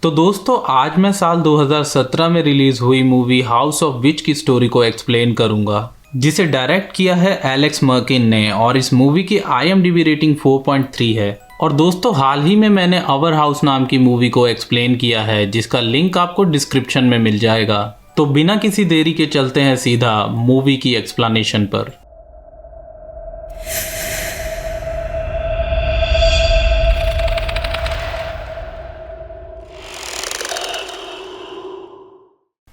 तो दोस्तों आज मैं साल 2017 में रिलीज हुई मूवी हाउस ऑफ विच की स्टोरी को एक्सप्लेन करूंगा, जिसे डायरेक्ट किया है एलेक्स मर्किन ने और इस मूवी की IMDb रेटिंग 4.3 है। और दोस्तों हाल ही में मैंने अवर हाउस नाम की मूवी को एक्सप्लेन किया है, जिसका लिंक आपको डिस्क्रिप्शन में मिल जाएगा। तो बिना किसी देरी के चलते हैं सीधा मूवी की एक्सप्लेनेशन पर।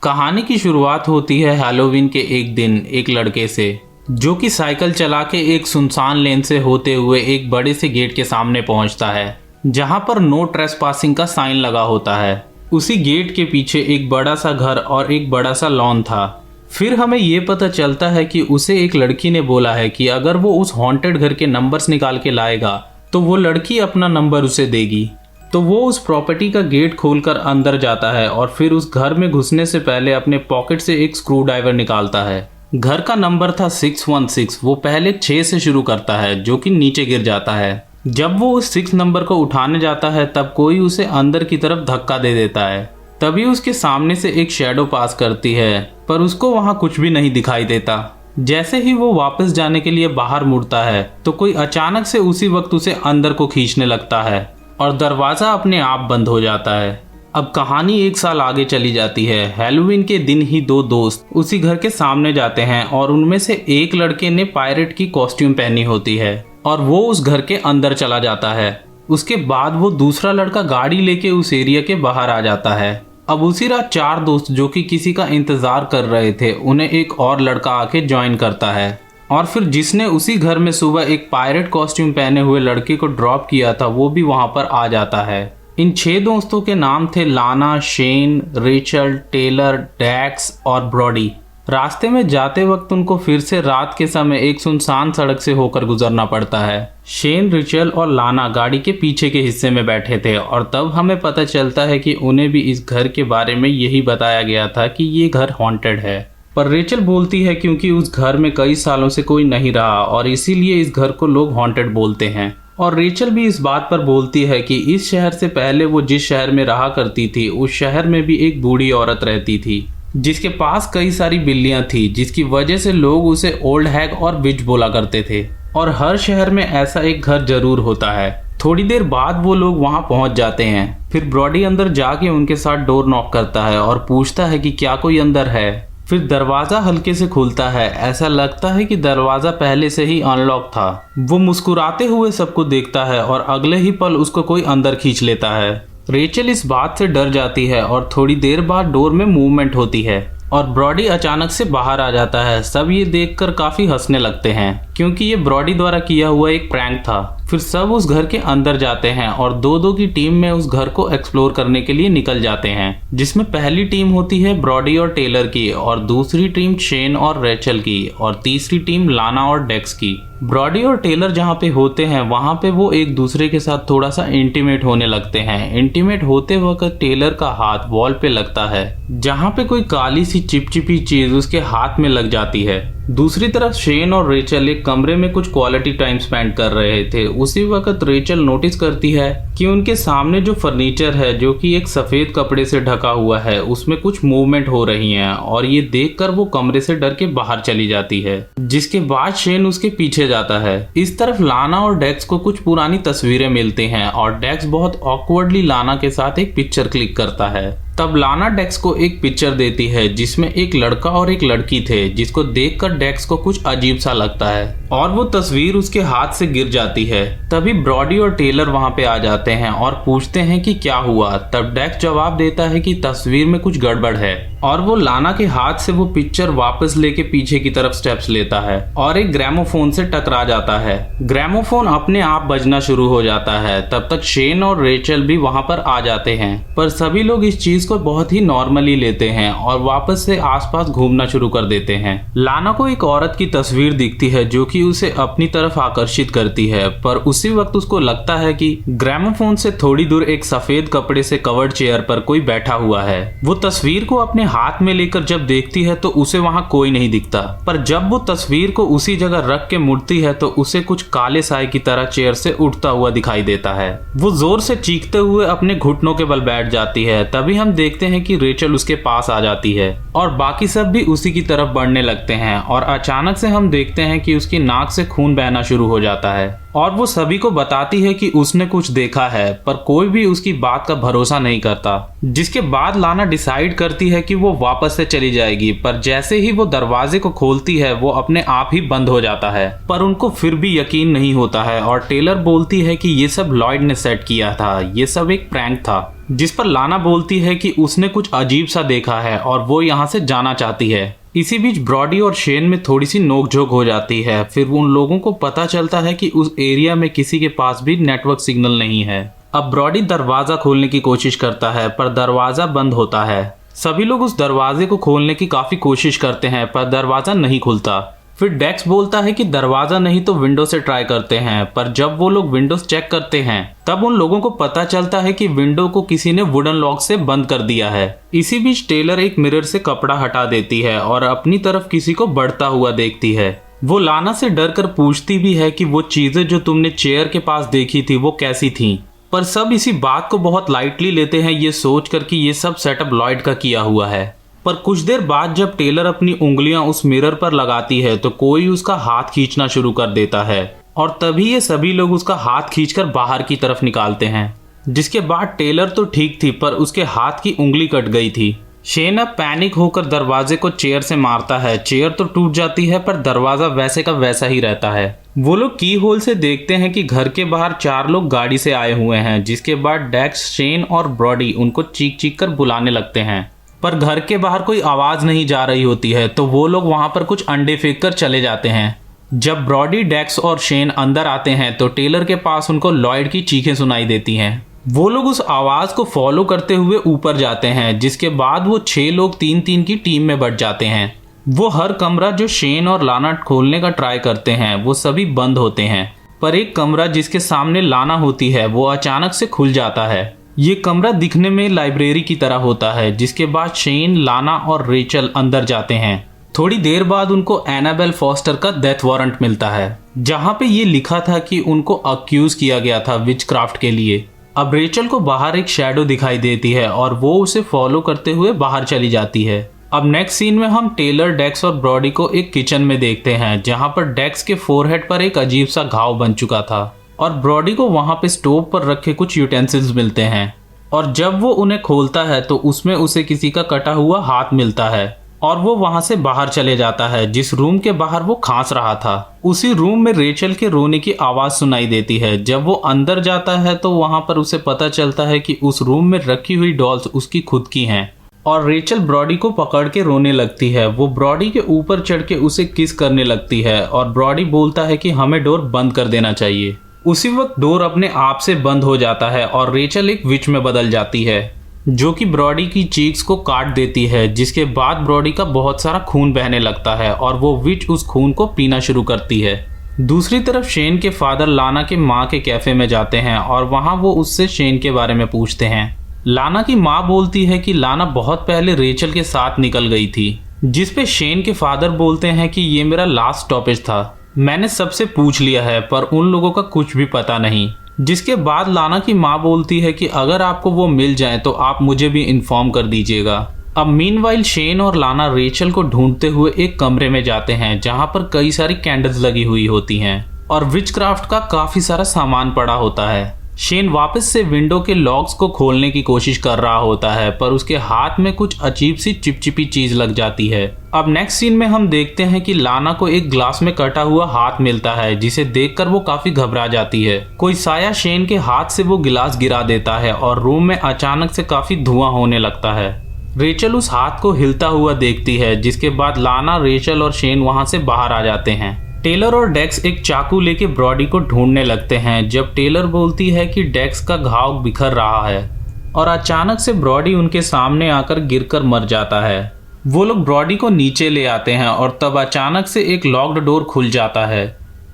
कहानी की शुरुआत होती है हैलोवीन के एक दिन एक लड़के से, जो कि साइकिल चला के एक सुनसान लेन से होते हुए एक बड़े से गेट के सामने पहुंचता है, जहां पर नो ट्रेसपासिंग का साइन लगा होता है। उसी गेट के पीछे एक बड़ा सा घर और एक बड़ा सा लॉन था। फिर हमें ये पता चलता है कि उसे एक लड़की ने बोला है कि अगर वो उस हॉन्टेड घर के नंबर्स निकाल के लाएगा तो वो लड़की अपना नंबर उसे देगी। तो वो उस प्रॉपर्टी का गेट खोलकर अंदर जाता है और फिर उस घर में घुसने से पहले अपने पॉकेट से एक स्क्रू ड्राइवर निकालता है। घर का नंबर था 616। वो पहले 6 से शुरू करता है, जो कि नीचे गिर जाता है। जब वो उस 6 नंबर को उठाने जाता है तब कोई उसे अंदर की तरफ धक्का दे देता है। तभी उसके सामने से एक शैडो पास करती है, पर उसको वहाँ कुछ भी नहीं दिखाई देता। जैसे ही वो वापस जाने के लिए बाहर मुड़ता है तो कोई अचानक से उसी वक्त उसे अंदर को खींचने लगता है और दरवाजा अपने आप बंद हो जाता है। अब कहानी 1 साल आगे चली जाती है। हैलोवीन के दिन ही 2 दोस्त उसी घर के सामने जाते हैं और उनमें से एक लड़के ने पायरेट की कॉस्ट्यूम पहनी होती है और वो उस घर के अंदर चला जाता है। उसके बाद वो दूसरा लड़का गाड़ी लेके उस एरिया के बाहर आ जाता है। अब उसी रात 4 दोस्त जो कि किसी का इंतजार कर रहे थे, उन्हें एक और लड़का आके ज्वाइन करता है और फिर जिसने उसी घर में सुबह एक पायरेट कॉस्ट्यूम पहने हुए लड़के को ड्रॉप किया था, वो भी वहां पर आ जाता है। इन 6 दोस्तों के नाम थे लाना, शेन, रेचल, टेलर, डैक्स और ब्रॉडी। रास्ते में जाते वक्त उनको फिर से रात के समय एक सुनसान सड़क से होकर गुजरना पड़ता है। शेन, रेचल और लाना गाड़ी के पीछे के हिस्से में बैठे थे और तब हमें पता चलता है कि उन्हें भी इस घर के बारे में यही बताया गया था कि ये घर हॉन्टेड है। पर रेचल बोलती है क्योंकि उस घर में कई सालों से कोई नहीं रहा और इसीलिए इस घर को लोग हॉन्टेड बोलते हैं। और रेचल भी इस बात पर बोलती है कि इस शहर से पहले वो जिस शहर में रहा करती थी, उस शहर में भी एक बूढ़ी औरत रहती थी जिसके पास कई सारी बिल्लियां थी, जिसकी वजह से लोग उसे ओल्ड हैग और विच बोला करते थे। और हर शहर में ऐसा एक घर जरूर होता है। थोड़ी देर बाद वो लोग वहां पहुंच जाते हैं। फिर ब्रॉडी अंदर जाके उनके साथ डोर नॉक करता है और पूछता है कि क्या कोई अंदर है। फिर दरवाजा हल्के से खुलता है। ऐसा लगता है कि दरवाजा पहले से ही अनलॉक था। वो मुस्कुराते हुए सबको देखता है और अगले ही पल उसको कोई अंदर खींच लेता है। रेचल इस बात से डर जाती है और थोड़ी देर बाद डोर में मूवमेंट होती है और ब्रॉडी अचानक से बाहर आ जाता है। सब ये देखकर काफी हंसने लगते हैं क्योंकि ये ब्रॉडी द्वारा किया हुआ एक प्रैंक था। फिर सब उस घर के अंदर जाते हैं और 2-2 की टीम में उस घर को एक्सप्लोर करने के लिए निकल जाते हैं, जिसमें पहली टीम होती है ब्रॉडी और टेलर की और दूसरी टीम शेन और रेचल की और तीसरी टीम लाना और डेक्स की। ब्रॉडी और टेलर जहाँ पे होते हैं वहां पे वो एक दूसरे के साथ थोड़ा सा इंटीमेट होने लगते हैं। इंटीमेट होते वक्त टेलर का हाथ वॉल पे लगता है, जहाँ पे कोई काली सी चिपचिपी चीज उसके हाथ में लग जाती है। दूसरी तरफ शेन और रेचल एक कमरे में कुछ क्वालिटी टाइम स्पेंड कर रहे थे। उसी वक्त रेचल नोटिस करती है कि उनके सामने जो फर्नीचर है, जो कि एक सफेद कपड़े से ढका हुआ है, उसमें कुछ मूवमेंट हो रही है और ये देखकर वो कमरे से डर के बाहर चली जाती है, जिसके बाद शेन उसके पीछे जाता है। इस तरफ लाना और डेक्स को कुछ पुरानी तस्वीरें मिलती हैं और डेक्स बहुत ऑकवर्डली लाना के साथ एक पिक्चर क्लिक करता है। तब लाना डेक्स को एक पिक्चर देती है जिसमें एक लड़का और एक लड़की थे, जिसको देखकर डेक्स को कुछ अजीब सा लगता है और वो तस्वीर उसके हाथ से गिर जाती है। तभी ब्रॉडी और टेलर वहां पे आ जाते हैं और पूछते हैं कि क्या हुआ। तब डेक्स जवाब देता है कि तस्वीर में कुछ गड़बड़ है और वो लाना के हाथ से वो पिक्चर वापस लेके पीछे की तरफ स्टेप्स लेता है और एक ग्रामोफोन से टकरा जाता है। ग्रामोफोन अपने आप बजना शुरू हो जाता है। तब तक शेन और रेचल भी वहां पर आ जाते हैं, पर सभी लोग इस चीज को बहुत ही नॉर्मली लेते हैं और वापस से आसपास घूमना शुरू कर देते हैं। लाना को एक औरत की तस्वीर दिखती है जो कि उसे अपनी तरफ आकर्षित करती है, पर उसी वक्त उसको लगता है कि ग्रामोफोन से थोड़ी दूर एक सफेद कपड़े से कवर्ड चेयर पर कोई बैठा हुआ है। वो तस्वीर को अपने हाथ में लेकर जब देखती है तो उसे वहां कोई नहीं दिखता, पर जब वो तस्वीर को उसी जगह रख के मुड़ती है तो उसे कुछ काले साए की तरह चेयर से उठता हुआ दिखाई देता है। वो जोर से चीखते हुए अपने घुटनों के बल बैठ जाती है। तभी हम देखते हैं कि रेचल उसके पास आ जाती है और बाकी सब भी उसी की तरफ बढ़ने लगते हैं और अचानक से हम देखते हैं कि उसकी नाक से खून बहना शुरू हो जाता है और वो सभी को बताती है कि उसने कुछ देखा है, पर कोई भी उसकी बात का भरोसा नहीं करता। जिसके बाद लाना डिसाइड करती है कि वो वापस से चली जाएगी, पर जैसे ही वो दरवाजे को खोलती है वो अपने आप ही बंद हो जाता है। पर उनको फिर भी यकीन नहीं होता है और टेलर बोलती है कि ये सब लॉयड ने सेट किया था, ये सब एक प्रैंक था। जिस पर लाना बोलती है कि उसने कुछ अजीब सा देखा है और वो यहाँ से जाना चाहती है। इसी बीच ब्रॉडी और शेन में थोड़ी सी नोकझोंक हो जाती है। फिर उन लोगों को पता चलता है कि उस एरिया में किसी के पास भी नेटवर्क सिग्नल नहीं है। अब ब्रॉडी दरवाजा खोलने की कोशिश करता है पर दरवाजा बंद होता है। सभी लोग उस दरवाजे को खोलने की काफी कोशिश करते हैं पर दरवाजा नहीं खुलता। फिर डेक्स बोलता है कि दरवाजा नहीं तो विंडो से ट्राई करते हैं, पर जब वो लोग विंडोज चेक करते हैं तब उन लोगों को पता चलता है कि विंडो को किसी ने वुडन लॉक से बंद कर दिया है। इसी बीच टेलर एक मिरर से कपड़ा हटा देती है और अपनी तरफ किसी को बढ़ता हुआ देखती है। वो लाना से डर कर पूछती भी है कि वो चीजें जो तुमने चेयर के पास देखी थी वो कैसी थी, पर सब इसी बात को बहुत लाइटली लेते हैं, ये सोच कर कि ये सब सेटअप लॉयड का किया हुआ है। पर कुछ देर बाद जब टेलर अपनी उंगलियां उस मिरर पर लगाती है तो कोई उसका हाथ खींचना शुरू कर देता है और तभी ये सभी लोग उसका हाथ खींचकर बाहर की तरफ निकालते हैं। जिसके बाद टेलर तो ठीक थी पर उसके हाथ की उंगली कट गई थी। शेन अब पैनिक होकर दरवाजे को चेयर से मारता है। चेयर तो टूट जाती है पर दरवाजा वैसे का वैसा ही रहता है। वो लोग की होल से देखते हैं कि घर के बाहर 4 लोग गाड़ी से आए हुए हैं। जिसके बाद डेक्स, शेन और ब्रॉडी उनको चीख चीख कर बुलाने लगते हैं, पर घर के बाहर कोई आवाज नहीं जा रही होती है तो वो लोग वहां पर कुछ अंडे फेंक कर चले जाते हैं। जब ब्रॉडी, डेक्स और शेन अंदर आते हैं तो टेलर के पास उनको लॉयड की चीखें सुनाई देती हैं। वो लोग उस आवाज को फॉलो करते हुए ऊपर जाते हैं। जिसके बाद वो 6 लोग 3-3 की टीम में बट जाते हैं। वो हर कमरा जो शेन और लाना खोलने का ट्राई करते हैं वो सभी बंद होते हैं, पर एक कमरा जिसके सामने लाना होती है वो अचानक से खुल जाता है। ये कमरा दिखने में लाइब्रेरी की तरह होता है। जिसके बाद शेन, लाना और रेचल अंदर जाते हैं। थोड़ी देर बाद उनको एनाबेल फॉस्टर का डेथ वारंट मिलता है, जहां पे ये लिखा था कि उनको अक्यूज किया गया था विचक्राफ्ट के लिए। अब रेचल को बाहर एक शैडो दिखाई देती है और वो उसे फॉलो करते हुए बाहर चली जाती है। अब नेक्स्ट सीन में हम टेलर, डेक्स और ब्रॉडी को एक किचन में देखते हैं, जहां पर डेक्स के फोरहेड पर एक अजीब सा घाव बन चुका था और ब्रॉडी को वहां पे स्टोव पर रखे कुछ यूटेंसिल्स मिलते हैं। और जब वो उन्हें खोलता है तो उसमें उसे किसी का कटा हुआ हाथ मिलता है और वो वहां से बाहर चले जाता है। जिस रूम के बाहर वो खांस रहा था उसी रूम में रेचल के रोने की आवाज सुनाई देती है। जब वो अंदर जाता है तो वहां पर उसे पता चलता है कि उस रूम में रखी हुई डॉल्स उसकी खुद की हैं और रेचल ब्रॉडी को पकड़ के रोने लगती है। वो ब्रॉडी के ऊपर चढ़ के उसे किस करने लगती है और ब्रॉडी बोलता है कि हमें डोर बंद कर देना चाहिए। उसी वक्त डोर अपने आप से बंद हो जाता है और रेचल एक विच में बदल जाती है जो कि ब्रॉडी की चीक्स को काट देती है। जिसके बाद ब्रॉडी का बहुत सारा खून बहने लगता है और वो विच उस खून को पीना शुरू करती है। दूसरी तरफ शेन के फादर लाना के माँ के कैफे में जाते हैं और वहाँ वो उससे शेन के बारे में पूछते हैं। लाना की माँ बोलती है कि लाना बहुत पहले रेचल के साथ निकल गई थी, जिसपे शेन के फादर बोलते हैं कि ये मेरा लास्ट स्टॉपेज था, मैंने सबसे पूछ लिया है पर उन लोगों का कुछ भी पता नहीं। जिसके बाद लाना की माँ बोलती है कि अगर आपको वो मिल जाए तो आप मुझे भी इन्फॉर्म कर दीजिएगा। अब मीनवाइल शेन और लाना रेचल को ढूंढते हुए एक कमरे में जाते हैं जहाँ पर कई सारी कैंडल्स लगी हुई होती हैं और विचक्राफ्ट का काफी सारा सामान पड़ा होता है। शेन वापस से विंडो के लॉक्स को खोलने की कोशिश कर रहा होता है पर उसके हाथ में कुछ अजीब सी चिपचिपी चीज लग जाती है। अब नेक्स्ट सीन में हम देखते हैं कि लाना को एक ग्लास में कटा हुआ हाथ मिलता है, जिसे देखकर वो काफी घबरा जाती है। कोई साया शेन के हाथ से वो गिलास गिरा देता है और रूम में अचानक से काफी धुआं होने लगता है। रेचल उस हाथ को हिलता हुआ देखती है। जिसके बाद लाना, रेचल और शेन वहां से बाहर आ जाते हैं। टेलर और डेक्स एक चाकू लेके ब्रॉडी को ढूंढने लगते हैं। जब टेलर बोलती है कि डेक्स का घाव बिखर रहा है और अचानक से ब्रॉडी उनके सामने आकर गिरकर मर जाता है। वो लोग ब्रॉडी को नीचे ले आते हैं और तब अचानक से एक लॉक्ड डोर खुल जाता है।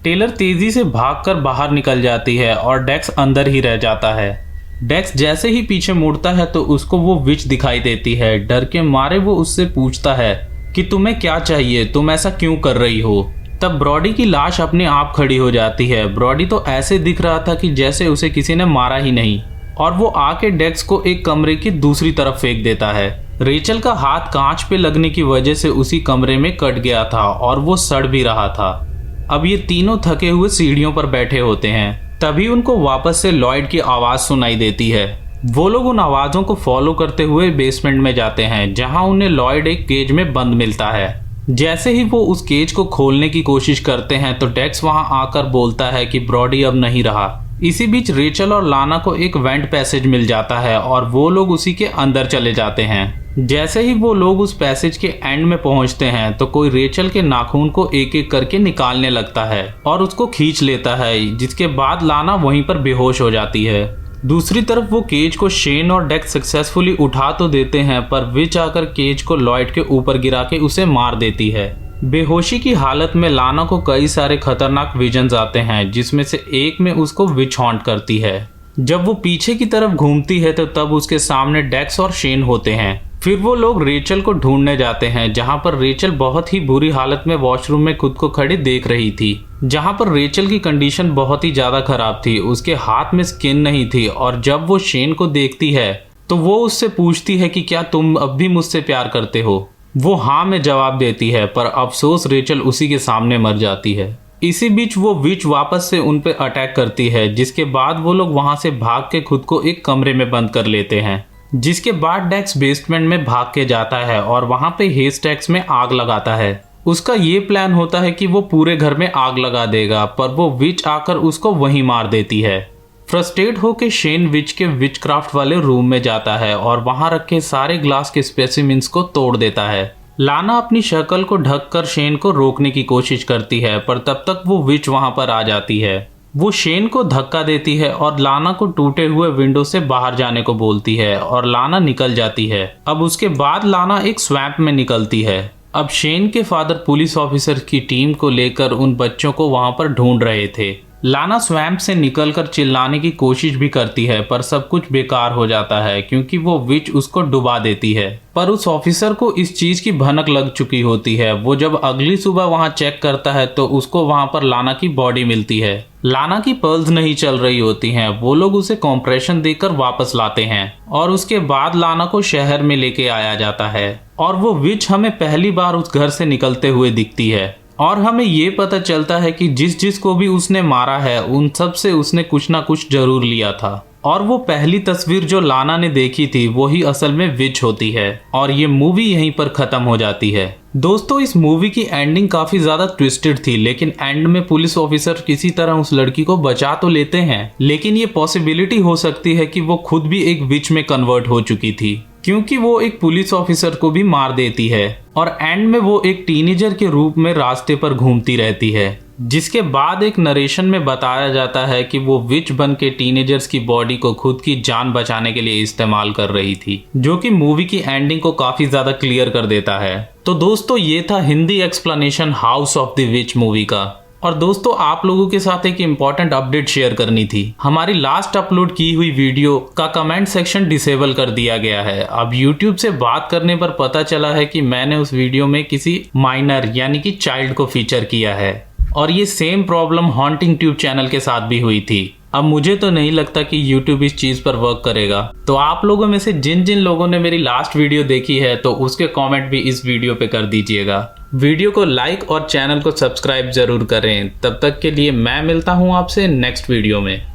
टेलर तेजी से भागकर बाहर निकल जाती है और डेक्स अंदर ही रह जाता है। डेक्स जैसे ही पीछे मुड़ता है तो उसको वो विच दिखाई देती है। डर के मारे वो उससे पूछता है कि तुम्हें क्या चाहिए, तुम ऐसा क्यों कर रही हो। तब ब्रॉडी की लाश अपने आप खड़ी हो जाती है। ब्रॉडी तो ऐसे दिख रहा था कि जैसे उसे किसी ने मारा ही नहीं, और वो आके डेक्स को एक कमरे की दूसरी तरफ फेंक देता है। रेचल का हाथ कांच पे लगने की वजह से उसी कमरे में कट गया था और वो सड़ भी रहा था। अब ये तीनों थके हुए सीढ़ियों पर बैठे होते हैं। तभी उनको वापस से लॉयड की आवाज सुनाई देती है। वो लोग उन आवाजों को फॉलो करते हुए बेसमेंट में जाते हैं, जहां उन्हें लॉयड एक केज में बंद मिलता है। जैसे ही वो उस केज को खोलने की कोशिश करते हैं तो डेक्स वहां आकर बोलता है कि ब्रॉडी अब नहीं रहा। इसी बीच रेचल और लाना को एक वेंट पैसेज मिल जाता है और वो लोग उसी के अंदर चले जाते हैं। जैसे ही वो लोग उस पैसेज के एंड में पहुंचते हैं तो कोई रेचल के नाखून को एक एक करके निकालने लगता है और उसको खींच लेता है, जिसके बाद लाना वहीं पर बेहोश हो जाती है। दूसरी तरफ वो केज को शेन और डेक्स सक्सेसफुली उठा तो देते हैं, पर विच आकर केज को लॉयड के ऊपर गिरा के उसे मार देती है। बेहोशी की हालत में लाना को कई सारे खतरनाक विजन्स आते हैं, जिसमें से एक में उसको विच हॉन्ट करती है। जब वो पीछे की तरफ घूमती है तो तब उसके सामने डेक्स और शेन होते हैं। फिर वो लोग रेचल को ढूंढने जाते हैं, जहां पर रेचल बहुत ही बुरी हालत में वॉशरूम में खुद को खड़ी देख रही थी। जहां पर रेचल की कंडीशन बहुत ही ज्यादा खराब थी, उसके हाथ में स्किन नहीं थी। और जब वो शेन को देखती है तो वो उससे पूछती है कि क्या तुम अब भी मुझसे प्यार करते हो। वो हाँ में जवाब देती है, पर अफसोस रेचल उसी के सामने मर जाती है। इसी बीच वो विच वापस से उन पे अटैक करती है, जिसके बाद वो लोग वहां से भाग के खुद को एक कमरे में बंद कर लेते हैं। जिसके बाद डेक्स बेसमेंट में भाग के जाता है और वहां पे हेस्टैक्स में आग लगाता है। उसका ये प्लान होता है कि वो पूरे घर में आग लगा देगा, पर वो विच आकर उसको वहीं मार देती है। फ्रस्ट्रेट होकर शेन विच के विचक्राफ्ट वाले रूम में जाता है और वहां रखे सारे ग्लास के स्पेसिमेंस को तोड़ देता है। लाना अपनी शक्ल को ढककर शेन को रोकने की कोशिश करती है, पर तब तक वो विच वहां पर आ जाती है। वो शेन को धक्का देती है और लाना को टूटे हुए विंडो से बाहर जाने को बोलती है और लाना निकल जाती है। अब उसके बाद लाना एक स्वैम्प में निकलती है। अब शेन के फादर पुलिस ऑफिसर की टीम को लेकर उन बच्चों को वहां पर ढूंढ रहे थे। लाना स्वैम्प से निकलकर चिल्लाने की कोशिश भी करती है, पर सब कुछ बेकार हो जाता है क्योंकि वो विच उसको डुबा देती है। पर उस ऑफिसर को इस चीज की भनक लग चुकी होती है। वो जब अगली सुबह वहां चेक करता है तो उसको वहां पर लाना की बॉडी मिलती है। लाना की पल्स नहीं चल रही होती हैं। वो लोग उसे कॉम्प्रेशन देकर वापस लाते हैं और उसके बाद लाना को शहर में लेके आया जाता है। और वो विच हमें पहली बार उस घर से निकलते हुए दिखती है और हमें ये पता चलता है कि जिस को भी उसने मारा है उन सब से उसने कुछ ना कुछ जरूर लिया था। और वो पहली तस्वीर जो लाना ने देखी थी वही असल में विच होती है। और ये मूवी यहीं पर खत्म हो जाती है। दोस्तों, इस मूवी की एंडिंग काफी ज्यादा ट्विस्टेड थी, लेकिन एंड में पुलिस ऑफिसर किसी तरह उस लड़की को बचा तो लेते हैं, लेकिन ये पॉसिबिलिटी हो सकती है कि वो खुद भी एक विच में कन्वर्ट हो चुकी थी, क्योंकि वो एक पुलिस ऑफिसर को भी मार देती है और एंड में वो एक टीनेजर के रूप में रास्ते पर घूमती रहती है। जिसके बाद एक नरेशन में बताया जाता है कि वो विच बन के टीनेजर्स की बॉडी को खुद की जान बचाने के लिए इस्तेमाल कर रही थी, जो कि मूवी की एंडिंग को काफी ज्यादा क्लियर कर देता है। तो दोस्तों, ये था Hindi explanation house of the which movie का। और दोस्तों, आप लोगों के साथ एक इम्पॉर्टेंट अपडेट शेयर करनी थी। हमारी लास्ट अपलोड की हुई वीडियो का कमेंट सेक्शन डिसेबल कर दिया गया है। अब YouTube से बात करने पर पता चला है कि मैंने उस वीडियो में किसी माइनर यानी कि चाइल्ड को फीचर किया है और ये same problem haunting tube channel के साथ भी हुई थी। अब मुझे तो नहीं लगता कि YouTube इस चीज पर वर्क करेगा। तो आप लोगों में से जिन जिन लोगों ने मेरी लास्ट वीडियो देखी है तो उसके कमेंट भी इस वीडियो पे कर दीजिएगा। वीडियो को लाइक और चैनल को सब्सक्राइब जरूर करें। तब तक के लिए मैं मिलता हूं आपसे नेक्स्ट वीडियो में।